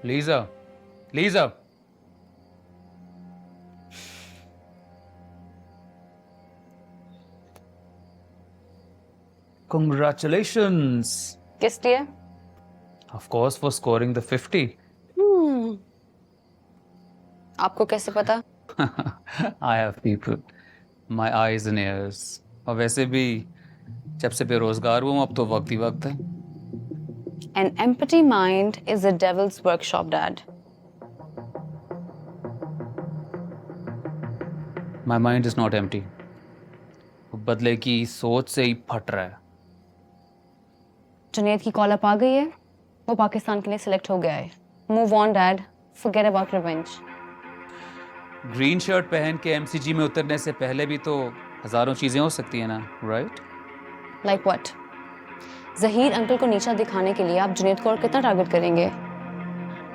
Lisa, Lisa. Congratulations. किस लिए? Of course, for scoring the 50. आपको कैसे पता? I have people. My eyes and ears. और वैसे भी जब से बेरोजगार हूँ अब तो वक्त ही वक्त है. An empty mind is the devil's workshop, Dad. My mind is not empty. बदले की सोच से ही फट रहा है. जुनैद की कॉल अप आ गई है. वो पाकिस्तान के लिए सिलेक्ट हो गया है. Move on, Dad. Forget about revenge. Green shirt पहन के एमसीजी में उतरने से पहले भी तो हजारों चीजें हो सकती है ना, right? Like what? Zaheer uncle को नीचा दिखाने के लिए आप जुनैद को और कितना टारगेट करेंगे?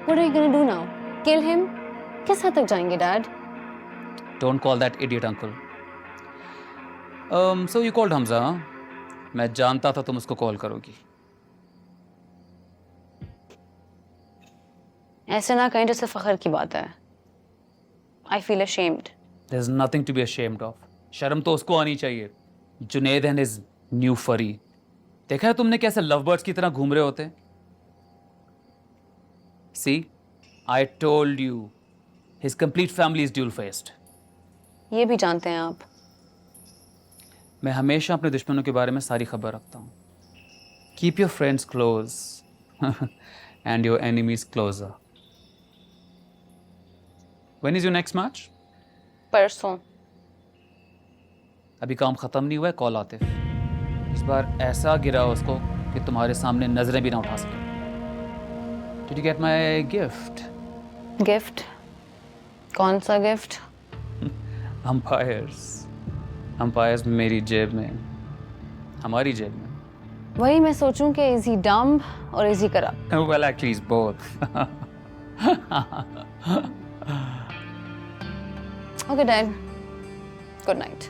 What are you gonna do now? Kill him? किस हद तक जाएंगे, Dad? Don't call that idiot uncle. So you called Hamza, huh? मैं जानता था तुम उसको कॉल करोगी. ऐसे ना कहें जैसे फखर की बात है. I feel ashamed. There's nothing to be ashamed of. शर्म तो उसको आनी चाहिए. Junaid and his new furry. देखा है तुमने कैसे लव बर्ड्स की तरह घूम रहे होते हैं? See, I told you, his complete family is dual-faced. ये भी जानते हैं आप. मैं हमेशा अपने दुश्मनों के बारे में सारी खबर रखता हूँ. Keep your friends close and your enemies closer. When is your next match? परसों. अभी काम खत्म नहीं हुआ है. कॉल आतिफ. इस बार ऐसा गिरा उसको कि तुम्हारे सामने नजरें भी ना उठा सके. Did you get my gift? Gift? कौन सा गिफ्ट? Umpires. Umpires मेरी जेब में. हमारी जेब में. वही मैं सोचूं कि इज ही डम और is he corrupt. Well, actually, it's both. Okay dad. Good night.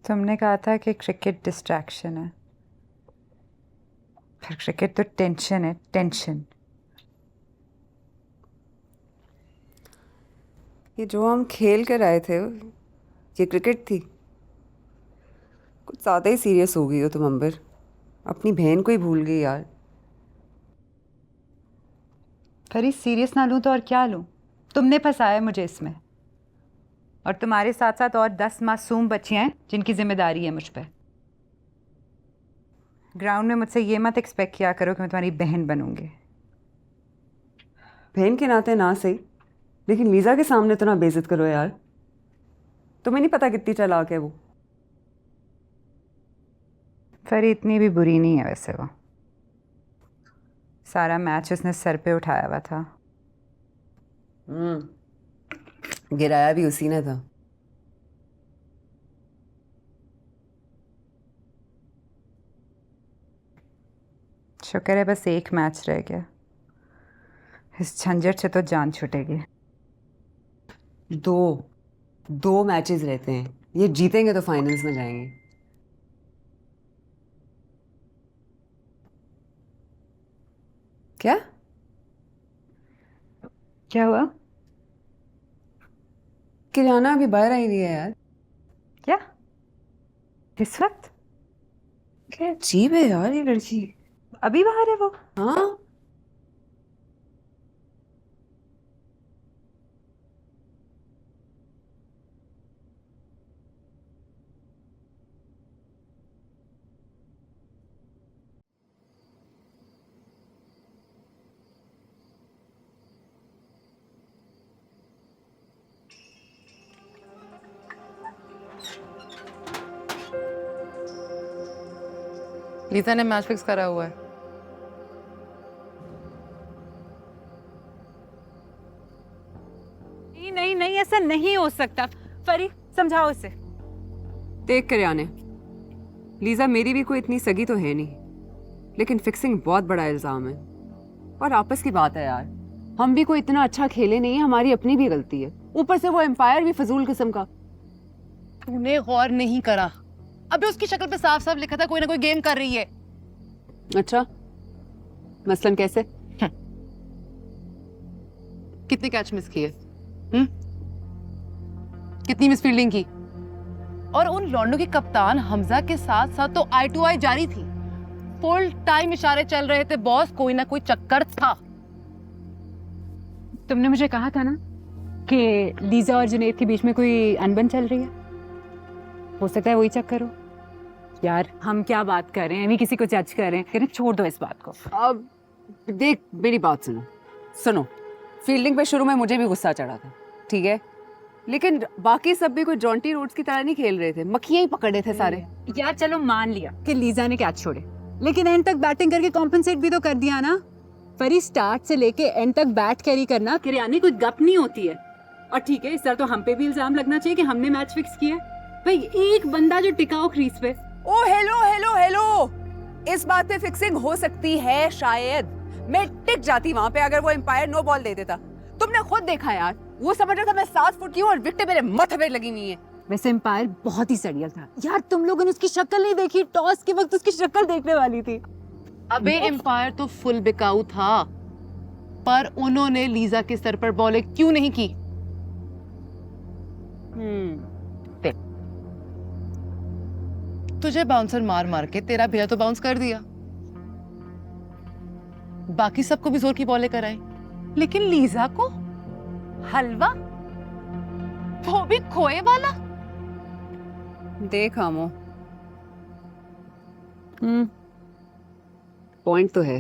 तुमने कहा था कि क्रिकेट डिस्ट्रैक्शन है, फिर क्रिकेट तो टेंशन है. टेंशन. ये जो हम खेल कर आए थे ये क्रिकेट थी? कुछ ज़्यादा ही सीरियस हो गई हो तुम अंबर. अपनी बहन को ही भूल गई यार. फरी सीरियस ना लूँ तो और क्या लूँ? तुमने फंसाया मुझे इसमें, और तुम्हारे साथ साथ और 10 मासूम बच्चियाँ हैं जिनकी जिम्मेदारी है मुझ पर. ग्राउंड में मुझसे ये मत एक्सपेक्ट किया करो कि मैं तुम्हारी बहन बनूंगी. बहन के नाते ना सही, लेकिन लीज़ा के सामने तो ना बेइज्जत करो यार. तुम्हें नहीं पता कितनी चालाक है वो. फरी इतनी भी बुरी नहीं है वैसे. वो सारा मैच उसने सर पे उठाया हुआ था. गिराया भी उसी ने था. शुक्र है बस एक मैच रह गया. इस झंझट से तो जान छूटेगी. दो मैचेस रहते हैं. ये जीतेंगे तो फाइनल्स में जाएंगे. क्या क्या हुआ? किराना अभी बाहर आई नहीं है यार. क्या इस वक्त? क्या अजीब है यार ये लड़की. अभी बाहर है वो? हाँ. लीजा ने मैच फिक्स करा हुआ है. नहीं हो सकता। फरी समझाओ उसे। देख कर आने, लीजा मेरी भी कोई इतनी सगी तो है नहीं, लेकिन फिक्सिंग बहुत बड़ा इल्जाम है। और आपस की बात है यार, हम भी कोई इतना अच्छा खेले नहीं, हमारी अपनी भी गलती है। ऊपर से वो एम्पायर भी फजूल किस्म का। तूने गौर नहीं करा? अबे उसकी शक्ल पे साफ साफ लिखा था कोई ना कोई गेम कर रही है। अच्छा, मसलन कैसे? कितने कैच मिस किए? कितनी मिस फील्डिंग की? और उन लॉन्डो के कप्तान हमजा के साथ साथ तो आई टू आई जारी थी। फुल टाइम इशारे चल रहे थे बॉस, कोई ना कोई चक्कर था। तुमने मुझे कहा था ना कि लीजा और जुनैद के बीच में कोई अनबन चल रही है। हो सकता है वही चक्कर हो। यार हम क्या बात कर रहे हैं, अभी किसी को जज कर रहे हैं, छोड़ दो इस बात को। अब देख मेरी बात सुनो। फील्डिंग पे शुरू में मुझे भी गुस्सा चढ़ा था, ठीक है, लेकिन बाकी सब भी कोई जॉन्टी रोड्स की तरह नहीं खेल रहे थे, मक्खियां ही पकड़ रहे थे सारे। यार चलो मान लिया कि लीजा ने कैच छोड़े, लेकिन एंड तक बैटिंग करके कॉम्पेंसेट भी तो कर दिया ना। फरी स्टार्ट से लेके एंड तक बैट कैरी करना किरियानी कोई गप नहीं होती है। और ठीक है, इस तरह तो हम पे भी इल्जाम लगना चाहिए कि हमने मैच फिक्स किया। भाई एक बंदा जो टिकाओ क्रीज पे। ओ हेलो, इस बात पे फिक्सिंग हो सकती है शायद। मैं टिक जाती वहां पे अगर वो एम्पायर नो बॉल दे देता। तुमने खुद देखा यार, वो समझ रहा था मैं 7 फुट की हूँ और विकेट मेरे माथे पे लगी हुई है। वैसे एम्पायर बहुत ही सड़ियल था यार, तुम लोगों ने उसकी शक्ल नहीं देखी, टॉस के वक्त उसकी शक्ल देखने वाली थी। अबे एम्पायर तो फुल बिकाऊ था, पर उन्होंने लीजा के सर पर बॉलें क्यों नहीं की? तुझे बाउंसर मार मार के तेरा भैया तो बाउंस कर दिया, बाकी सबको भी जोर की बॉलें कराई, लेकिन लीजा को हलवा, वो भी खोए वाला। देख आमो, पॉइंट तो है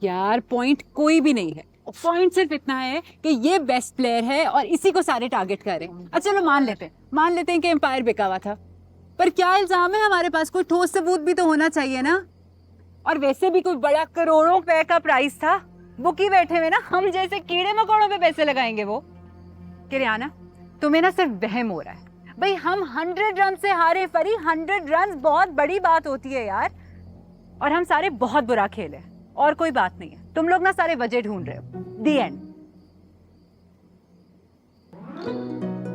यार। पॉइंट कोई भी नहीं है, पॉइंट सिर्फ इतना है कि ये बेस्ट प्लेयर है और इसी को सारे टारगेट कर रहे हैं। अच्छा चलो मान लेते हैं कि एम्पायर बिकावा था, पर क्या इल्जाम है? हमारे पास कोई ठोस सबूत भी तो होना चाहिए ना। और वैसे भी कोई बड़ा करोड़ों रुपए का प्राइस था, बुकी बैठे हुए ना, हम जैसे कीड़े मकोड़ों पे पैसे लगाएंगे वो। किरियाना तुम्हें ना सिर्फ वहम हो रहा है। भाई हम 100 रन से हारे फरी, 100 रन बहुत बड़ी बात होती है यार। और हम सारे बहुत बुरा खेले, और कोई बात नहीं है। तुम लोग ना सारे वजह ढूंढ रहे हो। दी एंड।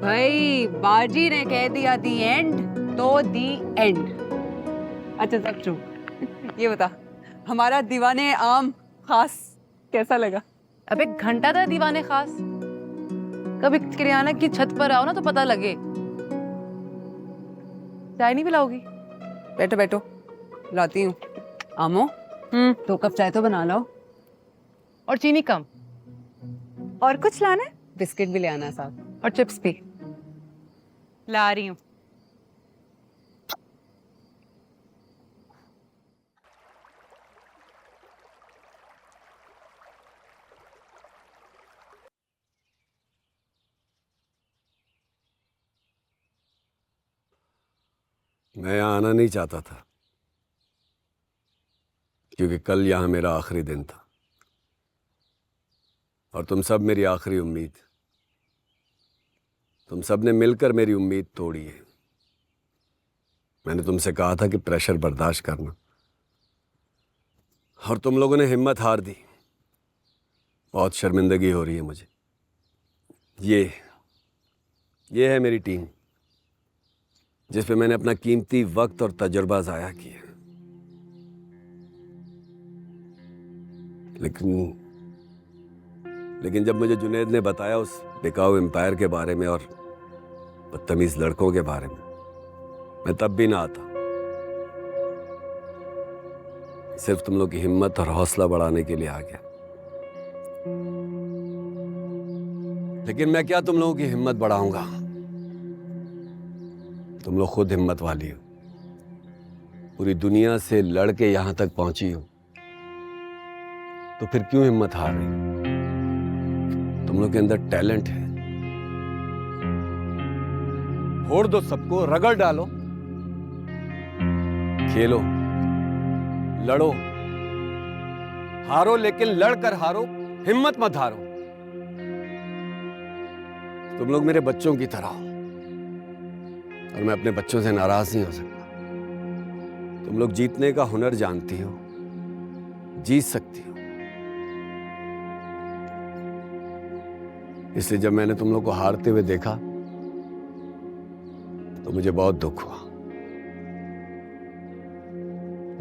भाई बाजी ने कह दिया दी एंड तो दी एंड। अच्छा सब चुप। ये बता, हमारा दीवाने आम खास कैसा लगा? अबे घंटा था दीवाने खास। कभी किरियाना की छत पर आओ ना तो पता लगे। चाय नहीं पिलाओगी? बैठो लाती हूँ। आमो 2 कप चाय तो बना लो। और चीनी कम। और कुछ लाना है? बिस्किट भी ले आना साथ। और चिप्स भी ला रही हूँ। मैं यहाँ आना नहीं चाहता था, क्योंकि कल यहाँ मेरा आखिरी दिन था और तुम सब मेरी आखिरी उम्मीद। तुम सब ने मिलकर मेरी उम्मीद तोड़ी है। मैंने तुमसे कहा था कि प्रेशर बर्दाश्त करना, और तुम लोगों ने हिम्मत हार दी। बहुत शर्मिंदगी हो रही है मुझे। ये है मेरी टीम, जिस पे मैंने अपना कीमती वक्त और तजुर्बा ज़ाया किया। लेकिन जब मुझे जुनैद ने बताया उस बिकाऊ एम्पायर के बारे में और बदतमीज लड़कों के बारे में, मैं तब भी ना आता। सिर्फ तुम लोग की हिम्मत और हौसला बढ़ाने के लिए आ गया। लेकिन मैं क्या तुम लोगों की हिम्मत बढ़ाऊंगा? तुम लोग खुद हिम्मत वाली हो, पूरी दुनिया से लड़ के यहां तक पहुंची हो, तो फिर क्यों हिम्मत हार रही हो? तुम लोग के अंदर टैलेंट है, फोड़ दो सबको, रगड़ डालो, खेलो, लड़ो, हारो लेकिन लड़कर हारो, हिम्मत मत हारो। तुम लोग मेरे बच्चों की तरह हो और मैं अपने बच्चों से नाराज नहीं हो सकता। तुम लोग जीतने का हुनर जानती हो, जीत सकती हो। इसलिए जब मैंने तुम लोग को हारते हुए देखा तो मुझे बहुत दुख हुआ,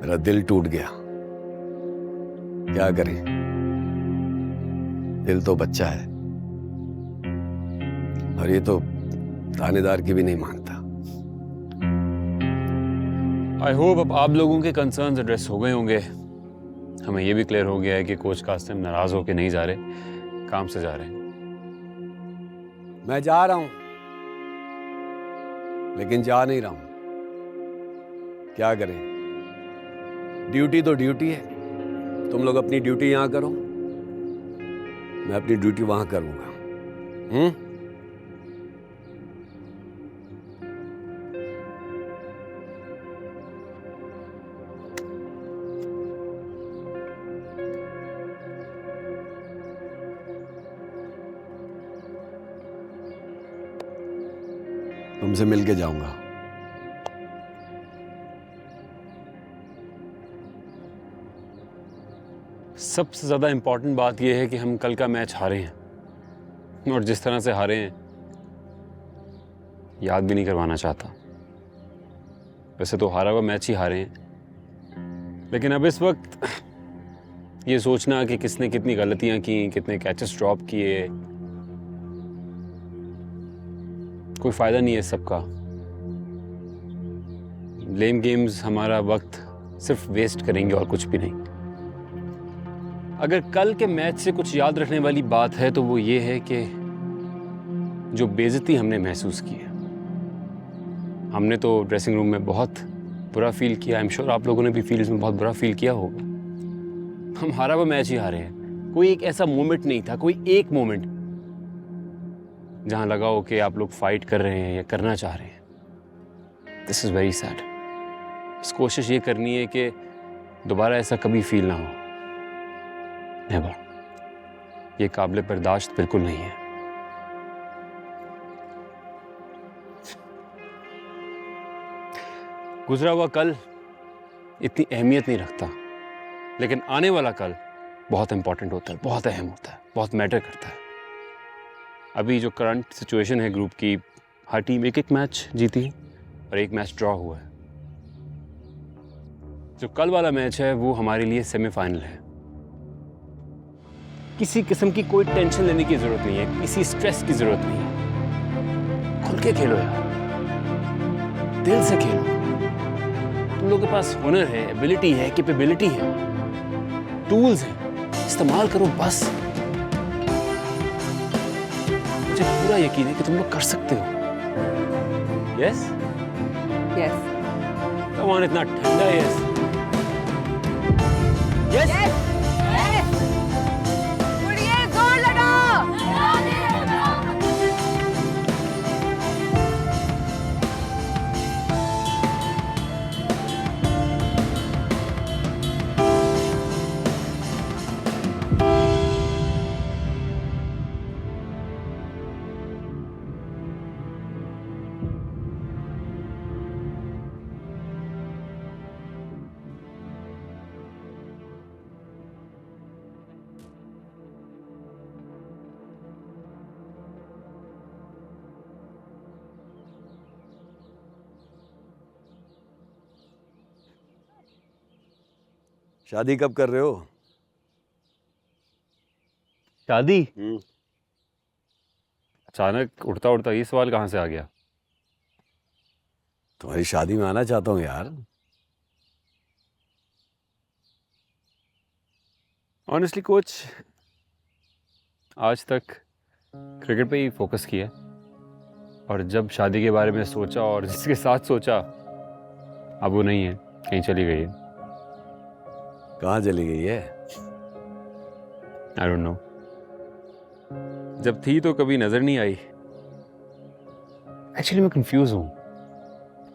मेरा दिल टूट गया। क्या करें, दिल तो बच्चा है और ये तो थानेदार की भी नहीं मानता। आई होप अब आप लोगों के कंसर्न्स एड्रेस हो गए होंगे। हमें ये भी क्लियर हो गया है कि कोच कासिम नाराज होकर नहीं जा रहे, काम से जा रहे हैं। मैं जा रहा हूं, लेकिन जा नहीं रहा हूं। क्या करें, ड्यूटी तो ड्यूटी है। तुम लोग अपनी ड्यूटी यहां करो, मैं अपनी ड्यूटी वहां करूंगा। तुमसे मिलके जाऊंगा। सबसे ज़्यादा इम्पोर्टेंट बात यह है कि हम कल का मैच हारे हैं और जिस तरह से हारे हैं याद भी नहीं करवाना चाहता। वैसे तो हारा हुआ मैच ही हारे हैं, लेकिन अब इस वक्त ये सोचना कि किसने कितनी गलतियां की, कितने कैचेस ड्रॉप किए, कोई फ़ायदा नहीं है सबका। ब्लेम गेम्स हमारा वक्त सिर्फ वेस्ट करेंगे और कुछ भी नहीं। अगर कल के मैच से कुछ याद रखने वाली बात है तो वो ये है कि जो बेइज्जती हमने महसूस की है। हमने तो ड्रेसिंग रूम में बहुत बुरा फील किया। आई एम श्योर आप लोगों ने भी फील्ड में बहुत बुरा फील किया होगा। हम हारा हुआ मैच ही हारे हैं। कोई एक ऐसा मोमेंट नहीं था, कोई एक मोमेंट जहां लगा हो कि आप लोग फाइट कर रहे हैं या करना चाह रहे हैं। This is very sad. बस कोशिश ये करनी है कि दोबारा ऐसा कभी फील ना हो। नेवर। ये काबिल बर्दाश्त बिल्कुल नहीं है। गुजरा हुआ कल इतनी अहमियत नहीं रखता, लेकिन आने वाला कल बहुत इंपॉर्टेंट होता है, बहुत अहम होता है, बहुत मैटर करता है। अभी जो करंट सिचुएशन है ग्रुप की, हर टीम एक एक मैच जीती है और एक मैच ड्रॉ हुआ है। जो कल वाला मैच है वो हमारे लिए सेमीफाइनल है। किसी किस्म की कोई टेंशन लेने की जरूरत नहीं है, किसी स्ट्रेस की जरूरत नहीं है। खुल के खेलो यार, दिल से खेलो। तुम लोगों के पास हुनर है, एबिलिटी है, कैपेबिलिटी है, टूल्स हैं, इस्तेमाल करो बस। मुझे पूरा यकीन है कि तुम लोग कर सकते हो। यस यस कम ऑन, इतना ठंडा यस यस। जोर लगा। शादी कब कर रहे हो? शादी? अचानक उड़ता उड़ता ये सवाल कहां से आ गया? तुम्हारी शादी में आना चाहता हूं यार। ऑनेस्टली कोच, आज तक क्रिकेट पे ही फोकस किया, और जब शादी के बारे में सोचा और जिसके साथ सोचा, अब वो नहीं है, कहीं चली गई है। कहाँ चली गई है? I don't know. जब थी तो कभी नजर नहीं आई। एक्चुअली मैं कंफ्यूज हूं,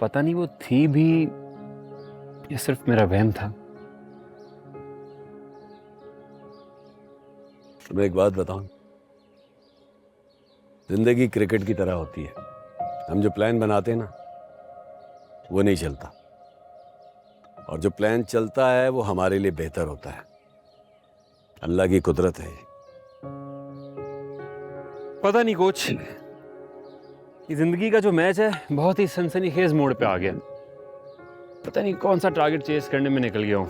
पता नहीं वो थी भी या सिर्फ मेरा वहम था। मैं एक बात बताऊं, जिंदगी क्रिकेट की तरह होती है, हम जो प्लान बनाते हैं ना वो नहीं चलता, और जो प्लान चलता है वो हमारे लिए बेहतर होता है। अल्लाह की कुदरत है। पता नहीं कोच, ये जिंदगी का जो मैच है बहुत ही सनसनीखेज मोड़ पे आ गया। पता नहीं कौन सा टारगेट चेस करने में निकल गया हूँ।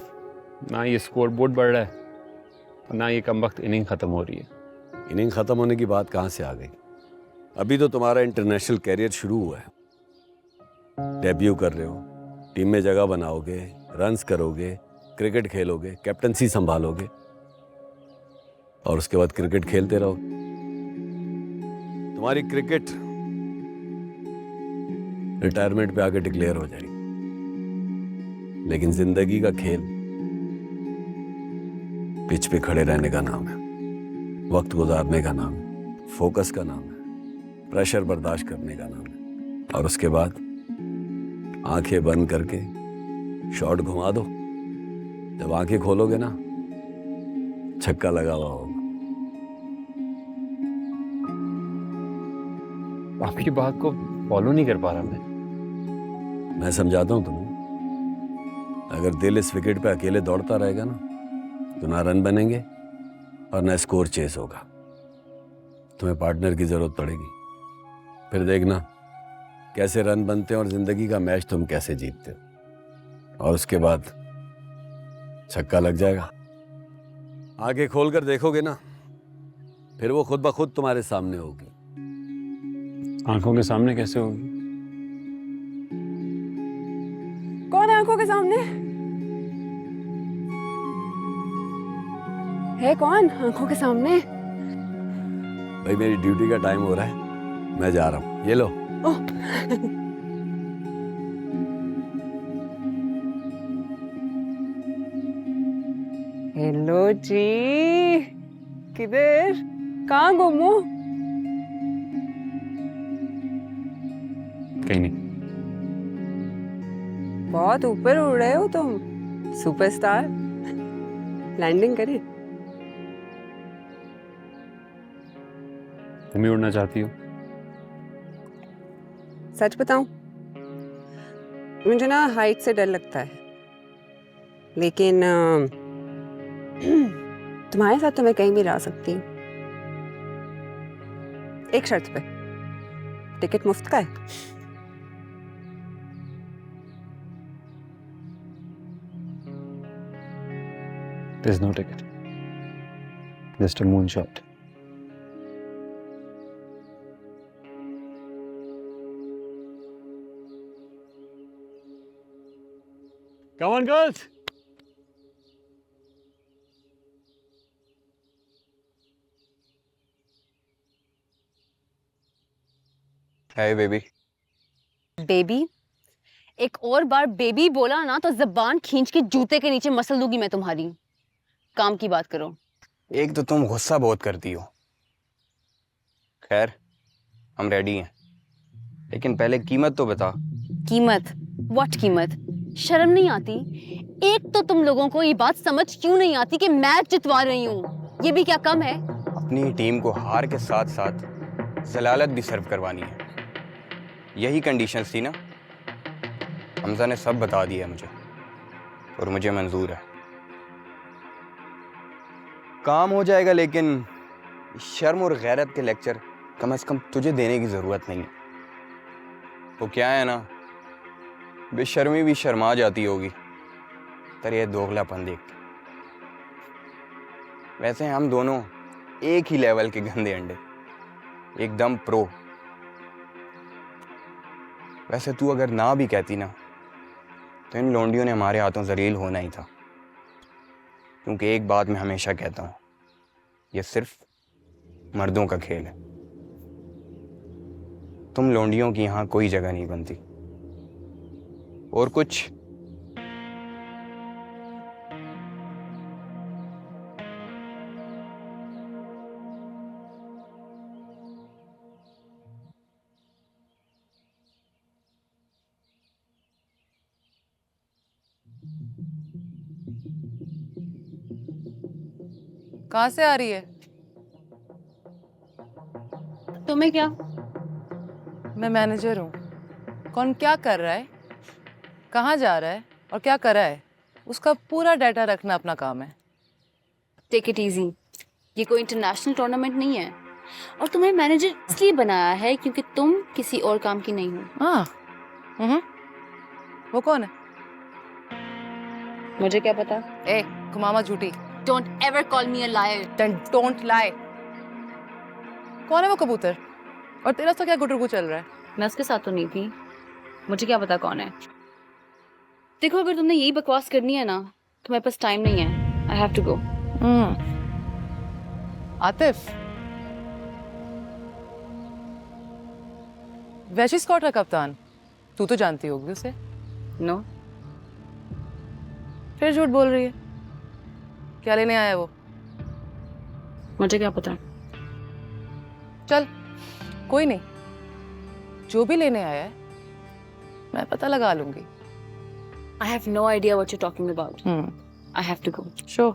ना ये स्कोर बोर्ड बढ़ रहा है और ना ये कमबख्त इनिंग खत्म हो रही है। इनिंग खत्म होने की बात कहाँ से आ गई? अभी तो तुम्हारा इंटरनेशनल कैरियर शुरू हुआ है। डेब्यू कर रहे हो, टीम में जगह बनाओगे, रन्स करोगे, क्रिकेट खेलोगे, कैप्टनसी संभालोगे और उसके बाद क्रिकेट खेलते रहोगे। तुम्हारी क्रिकेट रिटायरमेंट पे आके डिक्लेयर हो जाएगी, लेकिन जिंदगी का खेल पिच पे खड़े रहने का नाम है, वक्त गुजारने का नाम है, फोकस का नाम है, प्रेशर बर्दाश्त करने का नाम है, और उसके बाद आंखें बंद करके शॉट घुमा दो। जब आंखें खोलोगे ना, छक्का लगा हुआ होगा। आपकी बात को फॉलो नहीं कर पा रहा मैं समझाता हूं तुम्हें। अगर दिल इस विकेट पे अकेले दौड़ता रहेगा ना, तो ना रन बनेंगे और ना स्कोर चेस होगा। तुम्हें पार्टनर की जरूरत पड़ेगी। फिर देखना कैसे रन बनते हैं और जिंदगी का मैच तुम कैसे जीतते हो, और उसके बाद छक्का लग जाएगा। आगे खोलकर देखोगे ना, फिर वो खुद ब खुद तुम्हारे सामने होगी। आंखों के सामने कैसे होगी? कौन है आंखों के सामने? है कौन आंखों के सामने? भाई मेरी ड्यूटी का टाइम हो रहा है, मैं जा रहा हूं। ये लो। हेलो जी, किधर? कहाँ गुम हो? कहीं नहीं। बहुत ऊपर उड़ रहे हो तुम, सुपरस्टार। लैंडिंग करें? तुम ही उड़ना चाहती हो? सच बताऊं, मुझे ना हाइट से डर लगता है, लेकिन तुम्हारे साथ तो मैं कहीं भी जा सकती हूँ। एक शर्त पे, टिकट मुफ्त का है। There's no ticket. Just a moonshot. Come on, girls. Hey, baby. Baby, एक और बार बेबी बोला ना तो जबान खींच के जूते के नीचे मसल दूंगी मैं तुम्हारी। काम की बात करो। एक तो तुम गुस्सा बहुत करती हो। खैर, हम रेडी हैं, लेकिन पहले कीमत तो बता। कीमत? व्हाट कीमत? शर्म नहीं आती? एक तो तुम लोगों को ये बात समझ क्यों नहीं आती कि मैच जितवा रही हूँ, ये भी क्या कम है? अपनी टीम को हार के साथ साथ जलालत भी सर्व करवानी है, यही कंडीशंस थी ना। हमजा ने सब बता दिया मुझे, और मुझे मंजूर है। काम हो जाएगा, लेकिन शर्म और गैरत के लेक्चर कम से कम तुझे देने की जरूरत नहीं है। वो क्या है ना, बेशर्मी भी शर्मा जाती होगी तेरे ये दोगलापन देख के। वैसे हम दोनों एक ही लेवल के गंदे अंडे, एकदम प्रो। वैसे तू अगर ना भी कहती ना, तो इन लोंडियों ने हमारे हाथों जलील होना ही था। क्योंकि एक बात मैं हमेशा कहता हूँ, यह सिर्फ मर्दों का खेल है। तुम लोंडियों की यहाँ कोई जगह नहीं बनती। और कुछ कहाँ से आ रही है? तुम्हें क्या? मैं मैनेजर हूँ। कौन क्या कर रहा है, कहाँ जा रहा है और क्या कर रहा है, उसका पूरा डाटा रखना अपना काम है। टेक इट इजी, ये कोई इंटरनेशनल टूर्नामेंट नहीं है और तुम्हें मैनेजर इसलिए बनाया है क्योंकि तुम किसी और काम की नहीं हो। हाँ। वो कौन है? मुझे क्या पता? ए कुमामा झूठी। Don't ever call me a liar. Then don't lie. कौन है वो कबूतर और तेरा तो क्या गुटरगु चल रहा है? मैं उसके साथ तो नहीं थी, मुझे क्या पता कौन है। देखो अगर तुमने यही बकवास करनी है ना तो मेरे पास टाइम नहीं है। I have to go. Atif, वैशी स्कॉट का कप्तान, तू तो जानती होगी उसे। नो। फिर झूठ बोल रही है। क्या लेने आया वो? मुझे क्या पता। चल कोई नहीं, जो भी लेने आया है मैं पता लगा लूंगी। I have no idea what you talking about. I have to go. शो।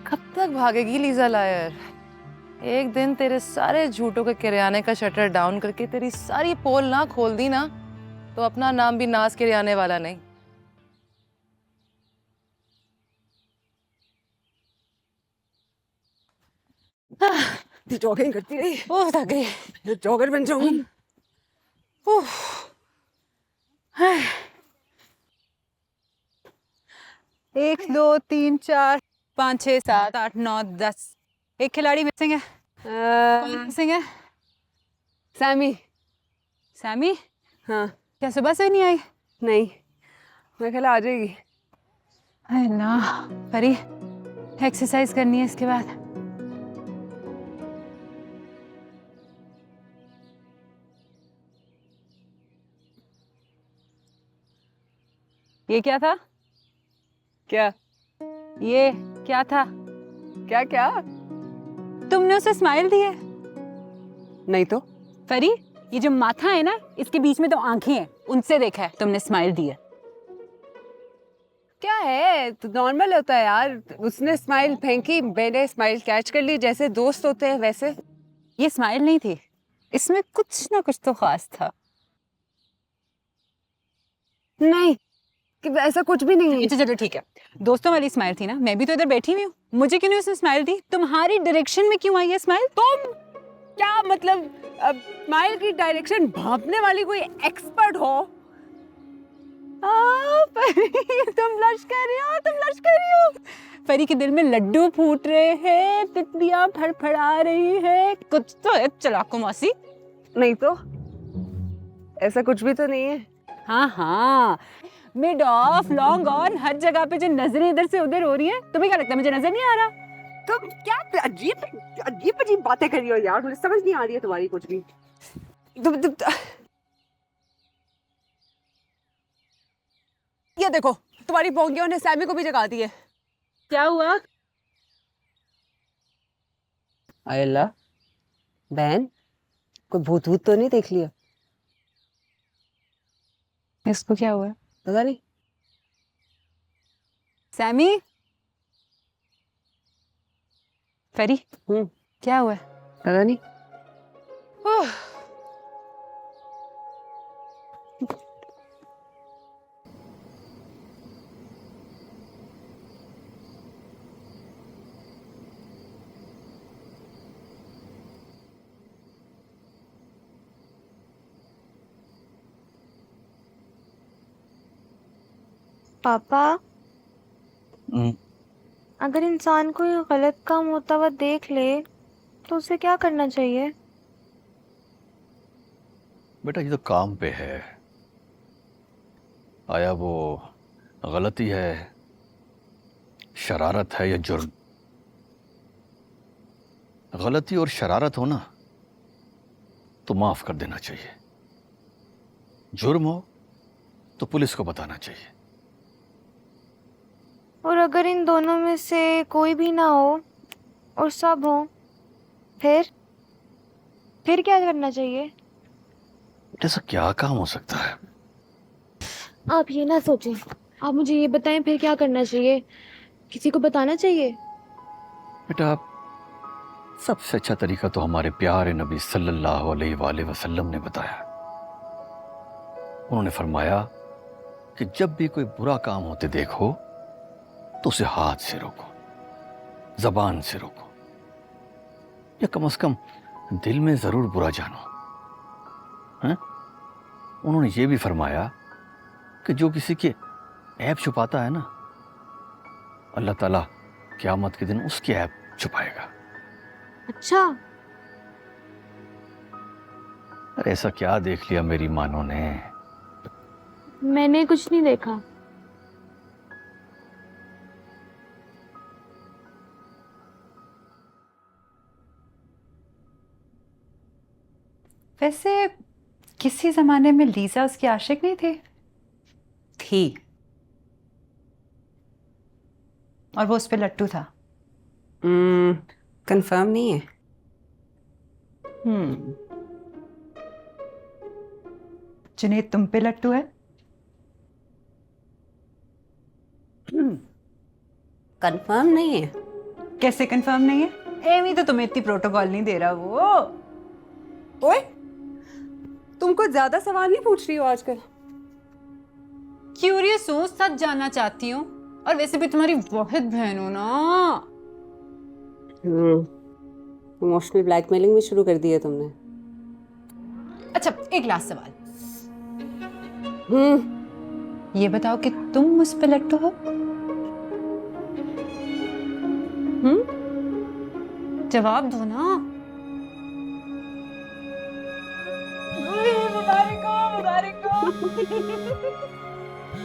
कब तक भागेगी लीजा लायर? एक दिन तेरे सारे झूठों के किराने का शटर डाउन करके तेरी सारी पोल ना खोल दी ना तो अपना नाम भी नाश किराने वाला नहीं। जॉगिंग करती रही, ओह थक गई, जॉगर बन जाऊंगी। ओह 1 2 3 4 5 6 7 8 9 10। एक खिलाड़ी मिसिंग है। कौन मिसिंग है? सैमी। सैमी? हाँ। क्या सुबह से नहीं आई? नहीं, मैं ख्याल आ जाएगी। अरे ना परी, एक्सरसाइज करनी है इसके बाद। ये क्या था? क्या? ये क्या था? क्या क्या? तुमने उसे स्माइल दी है? नहीं तो। परी, ये जो माथा है ना, इसके बीच में तो आंखें हैं, उनसे देखा है तुमने स्माइल दी है। क्या है, तो नॉर्मल होता है यार। उसने स्माइल फेंकी, मैंने स्माइल कैच कर ली, जैसे दोस्त होते हैं वैसे। ये स्माइल नहीं थी, इसमें कुछ ना कुछ तो खास था। नहीं, कि ऐसा कुछ भी नहीं है। अच्छा चलो ठीक है, दोस्तों वाली स्माइल थी ना, मैं भी तो इधर बैठी हुई हूँ, मुझे क्यों नहीं उसने स्माइल दी? तुम्हारी डायरेक्शन में क्यों आई है स्माइल? तुम क्या मतलब, स्माइल की डायरेक्शन भांपने वाली कोई एक्सपर्ट हो? परी, तुम ब्लश कर रही हो, तुम ब्लश कर रही हो। परी के दिल में लड्डू फूट रहे हैं, तितलियां फड़फड़ा रही है, कुछ तो है चलाको मौसी। नहीं तो, ऐसा कुछ भी तो नहीं है। हाँ हाँ, mid of long on her जगह पे जो नजरें इधर से उधर हो रही है, तुम्हें क्या लगता है मुझे नजर नहीं आ रहा? तुम क्या अजीब अजीब अजीब बातें कर रही हो यार, मुझे समझ नहीं आ रही है तुम्हारी कुछ भी। ये देखो, तुम्हारी पोंगियों ने सैमी को भी जगा दी है। क्या हुआ? अल्लाह, बहन कोई भूत भूत तो नहीं देख लिया? इसको क्या हुआ? पता नहीं। सैमी? परी, क्या हुआ? पता नहीं। पापा, अगर इंसान कोई गलत काम होता हुआ देख ले तो उसे क्या करना चाहिए? बेटा ये तो काम पे है, आया वो गलती है, शरारत है या जुर्म? गलती और शरारत हो ना तो माफ कर देना चाहिए, जुर्म हो तो पुलिस को बताना चाहिए। और अगर इन दोनों में से कोई भी ना हो और सब हो, फिर क्या करना चाहिए? ऐसा क्या काम हो सकता है? आप ये ना सोचें, आप मुझे ये बताएं फिर क्या करना चाहिए? किसी को बताना चाहिए? बेटा सबसे अच्छा तरीका तो हमारे प्यारे नबी सल्लल्लाहु अलैहि वसल्लम ने बताया। उन्होंने फरमाया कि जब भी कोई बुरा काम होते देखो तो उसे हाथ से रोको, जबान से रोको, या कम से कम दिल में जरूर बुरा जानो। हैं? उन्होंने ये भी फरमाया कि जो किसी के ऐब छुपाता है ना, अल्लाह ताला क़यामत के दिन उसकी ऐब छुपाएगा। अच्छा, अरे ऐसा क्या देख लिया मेरी मानो ने? मैंने कुछ नहीं देखा। वैसे किसी जमाने में लीजा उसकी आशिक नहीं थी? थी, और वो उस पे लट्टू था। कंफर्म नहीं है। जुनेद तुम पे लट्टू है? कंफर्म नहीं है। कैसे कंफर्म नहीं है? एमी तो तुम्हें इतनी प्रोटोकॉल नहीं दे रहा वो। ओए, तुम कुछ ज्यादा सवाल नहीं पूछ रही हो आजकल। क्यूरियस हूँ, सच जानना चाहती हूँ, और वैसे भी तुम्हारी वाहिद बहन हो ना। इमोशनल ब्लैकमेलिंग भी शुरू कर दी है तुमने। अच्छा, एक लास्ट सवाल। ये बताओ कि तुम मुझ पे लट्टू हो? जवाब दो ना।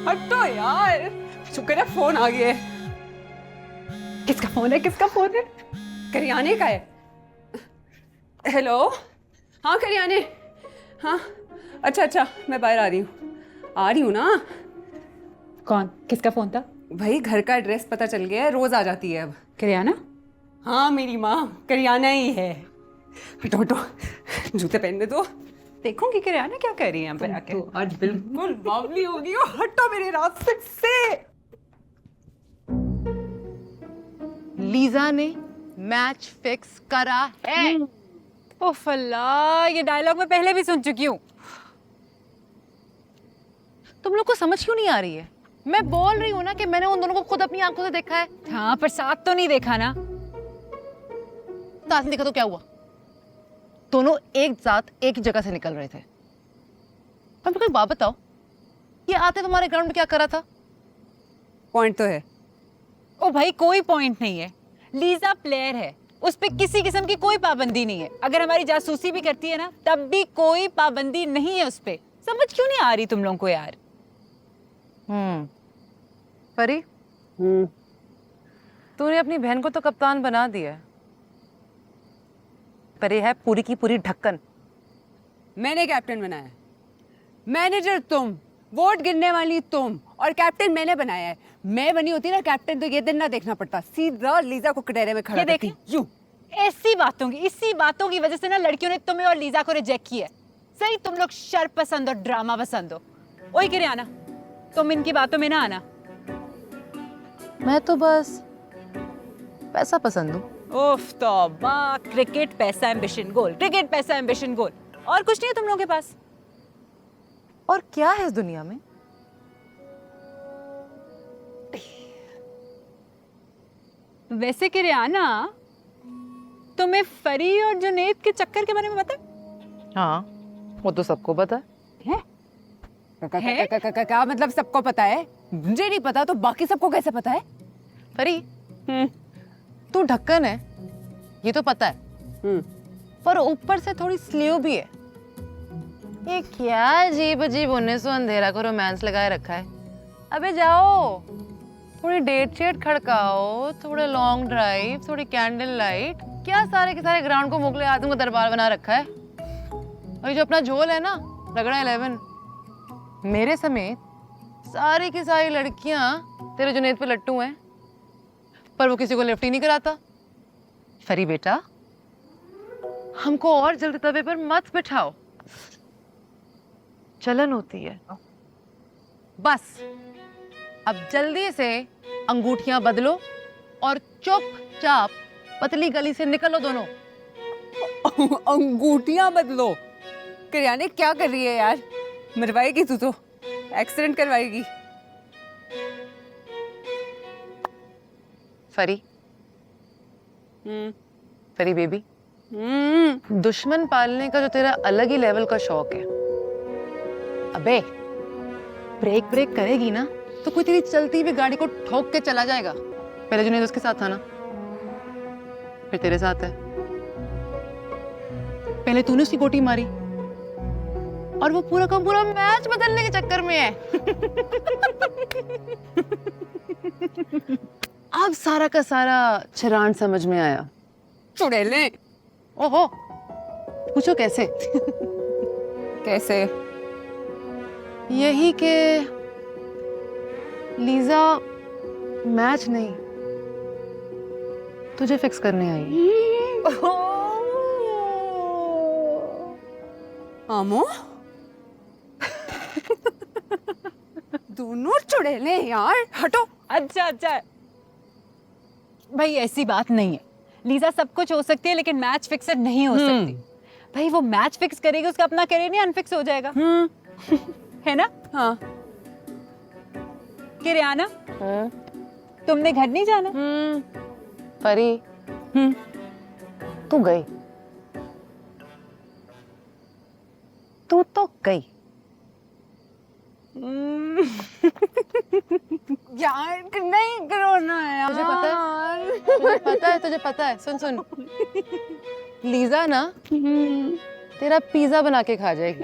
हटो यार, शुक्र है फोन आ गया है। किसका फोन है? किसका फोन है? करियाने का है। हेलो, हाँ करियाने, हाँ अच्छा अच्छा, मैं बाहर आ रही हूँ ना। कौन? किसका फोन था? भाई घर का एड्रेस पता चल गया है, रोज आ जाती है अब। करियाना? हाँ मेरी माँ करियाना ही है। हटो हटो, जूते पहनने दो। देखूंगी करियाना क्या कर रही है यहाँ पे आके। तो आज बिल्कुल बावली होगी। हटो मेरे रास्ते से। लीजा ने मैच फिक्स करा है। ओफ अल्लाह, ये डायलॉग मैं पहले भी सुन चुकी हूँ। तुम लोग को समझ क्यों नहीं आ रही है? मैं बोल रही हूँ ना कि मैंने उन दोनों को खुद अपनी आंखों से देखा है। हाँ, पर साथ तो नहीं देखा ना। साथ में देखा तो क्या हुआ? दोनों एक साथ एक ही जगह से निकल रहे थे। पर मेरे को एक बात बताओ, ये आते तुम्हारे ग्राउंड में क्या कर रहा था? पॉइंट तो है। ओ भाई, कोई पॉइंट नहीं है। लीजा प्लेयर है, उस पे किसी किस्म की कोई पाबंदी नहीं है। अगर हमारी जासूसी भी करती है ना, तब भी कोई पाबंदी नहीं है उस पे। समझ क्यों नहीं आ रही तुम लोगों को यार? परी, तूने अपनी बहन को तो कप्तान बना दिया है, पर ये है पूरी की पूरी ढक्कन। मैंने कैप्टन बनाया है। मैनेजर तुम, वोट गिनने वाली तुम, और कैप्टन मैंने बनाया है। मैं बनी होती ना कैप्टन तो ये दिन ना देखना पड़ता, सीधा लीजा को कटहरे में खड़ा करती। यूं इसी बातों की वजह से ना लड़कियों ने तुम्हें और लीजा को रिजेक्ट किया है। सही, तुम लोग शर पसंद और ड्रामा पसंद हो। ओए करियाना, तुम इनकी बातों में ना आना। मैं तो बस पैसा पसंद हूँ। उफ तौबा, क्रिकेट पैसा एम्बिशन गोल, क्रिकेट पैसा एम्बिशन गोल, और कुछ नहीं है तुम लोगों के पास। और क्या है इस दुनिया में? वैसे करियाना, तुम्हें फरी और जुनेद के चक्कर के बारे में पता है? हाँ, वो तो सबको पता है। क्या मतलब सबको पता है? मुझे नहीं पता तो बाकी सबको कैसे पता है? फरी, तू ढक्कन है ये तो पता है, पर ऊपर से थोड़ी स्लीव भी है। ये क्या अजीब अजीब 1900 अंधेरा को रोमांस लगाए रखा है। अबे जाओ, थोड़ी डेट शेट खड़काओ, थोड़ा लॉन्ग ड्राइव, थोड़ी कैंडल लाइट। क्या सारे के सारे ग्राउंड को मुगले आदम का दरबार बना रखा है। और ये जो अपना झोल है ना, रगड़ा 11, मेरे समेत सारी की सारी लड़कियां तेरे जुनेद पे लट्टू हैं, पर वो किसी को लिफ्ट ही नहीं कराता। फरी बेटा, हमको और जल्दी तवे पर मत बिठाओ, चलन होती है। बस अब जल्दी से अंगूठियां बदलो और चुपचाप पतली गली से निकलो दोनों। अंगूठियां बदलो। करियाने क्या कर रही है यार? मरवाएगी तू तो, एक्सीडेंट करवाएगी। फरी, फरी बेबी, दुश्मन पालने का जो तेरा अलग ही लेवल का शौक है। अबे ब्रेक ब्रेक करेगी ना तो कोई तेरी चलती हुई गाड़ी को ठोक के चला जाएगा। पहले जुनैद उसके साथ था ना, फिर तेरे साथ है। पहले तूने उसकी गोटी मारी और वो पूरा का पूरा मैच बदलने के चक्कर में है। अब सारा का सारा चरान समझ में आया। चुड़ैले। ओहो, पूछो कैसे? कैसे? यही कि लीजा मैच नहीं तुझे फिक्स करने आई। आमो दोनों चुड़ैले यार, हटो। अच्छा अच्छा भाई, ऐसी बात नहीं है। लीजा सब कुछ हो सकती है लेकिन मैच फिक्सर नहीं हो सकती। भाई वो मैच फिक्स करेगी, उसका अपना करियर नहीं अनफिक्स हो जाएगा। है ना? हाँ। किरियाना, तुमने घर नहीं जाना? परी, तू गई, तू तो गई। यार नहीं करो ना यार। तुझे पता है, तुझे पता है, सुन सुन, लीजा ना तेरा पिज्जा बना के खा जाएगी।